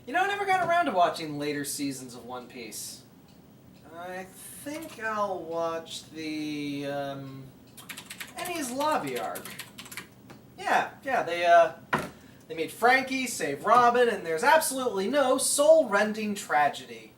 You know, I never got around to watching later seasons of One Piece. I think I'll watch the, Enies Lobby arc. Yeah, they made Frankie save Robin, and there's absolutely no soul-rending tragedy.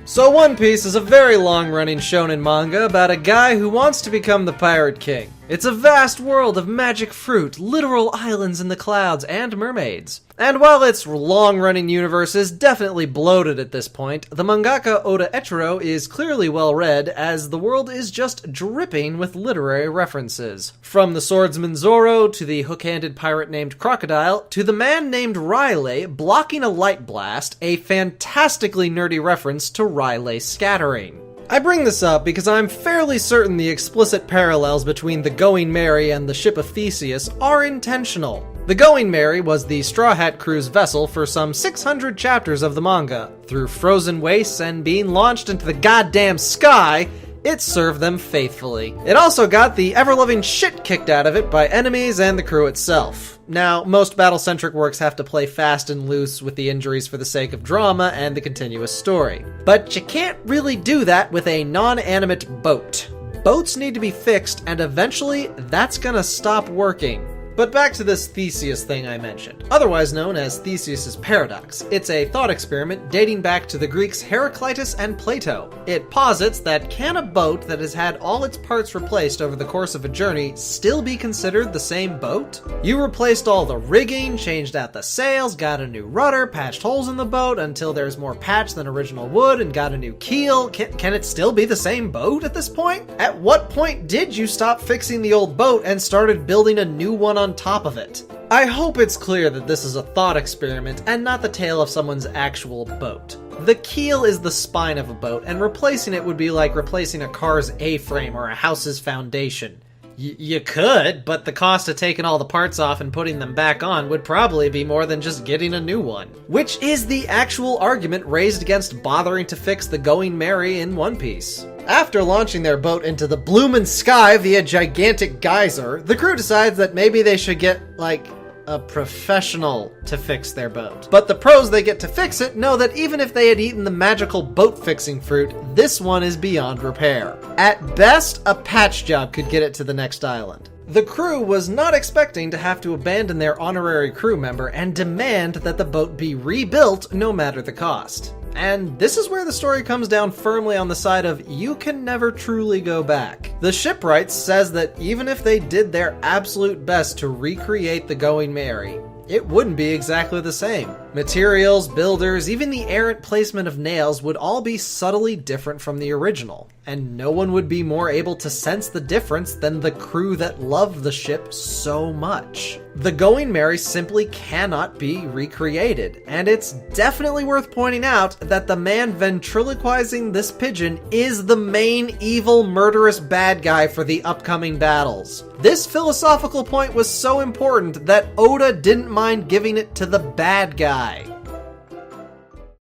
So One Piece is a very long-running shonen manga about a guy who wants to become the Pirate King. It's a vast world of magic fruit, literal islands in the clouds, and mermaids. And while its long-running universe is definitely bloated at this point, the mangaka Oda Echiro is clearly well-read, as the world is just dripping with literary references. From the swordsman Zoro, to the hook-handed pirate named Crocodile, to the man named Riley blocking a light blast, a fantastically nerdy reference to Riley scattering. I bring this up because I'm fairly certain the explicit parallels between the Going Merry and the Ship of Theseus are intentional. The Going Merry was the Straw Hat Crew's vessel for some 600 chapters of the manga. Through frozen wastes and being launched into the goddamn sky, it served them faithfully. It also got the ever-loving shit kicked out of it by enemies and the crew itself. Now, most battle-centric works have to play fast and loose with the injuries for the sake of drama and the continuous story. But you can't really do that with a non-animate boat. Boats need to be fixed, and eventually, that's gonna stop working. But back to this Theseus thing I mentioned, otherwise known as Theseus's paradox. It's a thought experiment dating back to the Greeks Heraclitus and Plato. It posits that can a boat that has had all its parts replaced over the course of a journey still be considered the same boat? You replaced all the rigging, changed out the sails, got a new rudder, patched holes in the boat until there's more patch than original wood, and got a new keel. Can it still be the same boat at this point? At what point did you stop fixing the old boat and started building a new one on top of it? I hope it's clear that this is a thought experiment and not the tale of someone's actual boat. The keel is the spine of a boat, and replacing it would be like replacing a car's A-frame or a house's foundation. You could, but the cost of taking all the parts off and putting them back on would probably be more than just getting a new one. Which is the actual argument raised against bothering to fix the Going Merry in One Piece. After launching their boat into the bloomin' sky via gigantic geyser, the crew decides that maybe they should get, like, a professional to fix their boat. But the pros they get to fix it know that even if they had eaten the magical boat-fixing fruit, this one is beyond repair. At best, a patch job could get it to the next island. The crew was not expecting to have to abandon their honorary crew member and demand that the boat be rebuilt no matter the cost. And this is where the story comes down firmly on the side of you can never truly go back. The shipwrights says that even if they did their absolute best to recreate the Going Merry, it wouldn't be exactly the same. Materials, builders, even the errant placement of nails would all be subtly different from the original, and no one would be more able to sense the difference than the crew that loved the ship so much. The Going Merry simply cannot be recreated, and it's definitely worth pointing out that the man ventriloquizing this pigeon is the main evil murderous bad guy for the upcoming battles. This philosophical point was so important that Oda didn't mind giving it to the bad guy.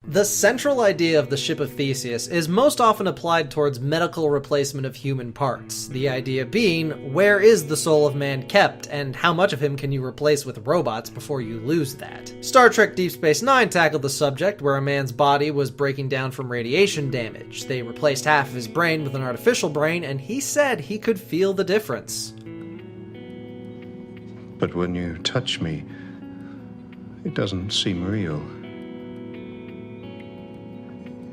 The central idea of the Ship of Theseus is most often applied towards medical replacement of human parts, the idea being, where is the soul of man kept, and how much of him can you replace with robots before you lose that? Star Trek Deep Space Nine tackled the subject where a man's body was breaking down from radiation damage. They replaced half of his brain with an artificial brain, and he said he could feel the difference. But when you touch me, it doesn't seem real.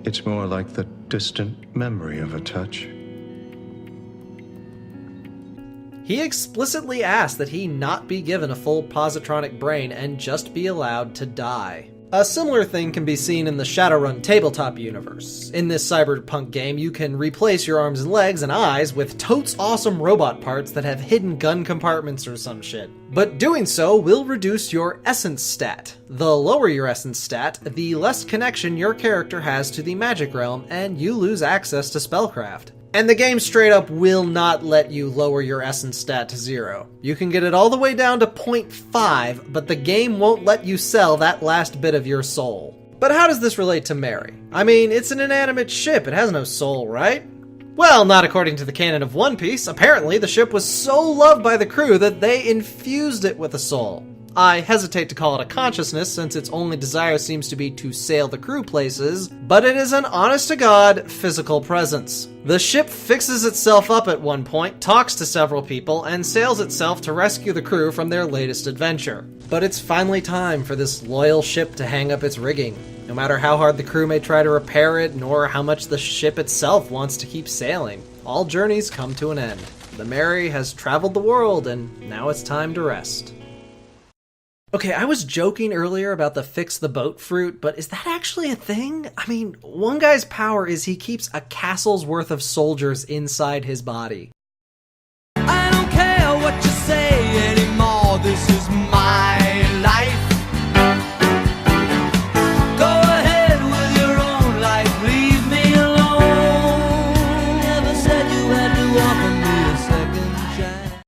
It's more like the distant memory of a touch. He explicitly asked that he not be given a full positronic brain and just be allowed to die. A similar thing can be seen in the Shadowrun tabletop universe. In this cyberpunk game, you can replace your arms and legs and eyes with totes awesome robot parts that have hidden gun compartments or some shit. But doing so will reduce your essence stat. The lower your essence stat, the less connection your character has to the magic realm, and you lose access to spellcraft. And the game straight up will not let you lower your essence stat to 0. You can get it all the way down to 0.5, but the game won't let you sell that last bit of your soul. But how does this relate to Mary? I mean, it's an inanimate ship, it has no soul, right? Well, not according to the canon of One Piece. Apparently, the ship was so loved by the crew that they infused it with a soul. I hesitate to call it a consciousness since its only desire seems to be to sail the crew places, but it is an honest-to-God physical presence. The ship fixes itself up at one point, talks to several people, and sails itself to rescue the crew from their latest adventure. But it's finally time for this loyal ship to hang up its rigging, no matter how hard the crew may try to repair it, nor how much the ship itself wants to keep sailing. All journeys come to an end. The Mary has traveled the world, and now it's time to rest. Okay, I was joking earlier about the fix the boat fruit, but is that actually a thing? I mean, one guy's power is he keeps a castle's worth of soldiers inside his body.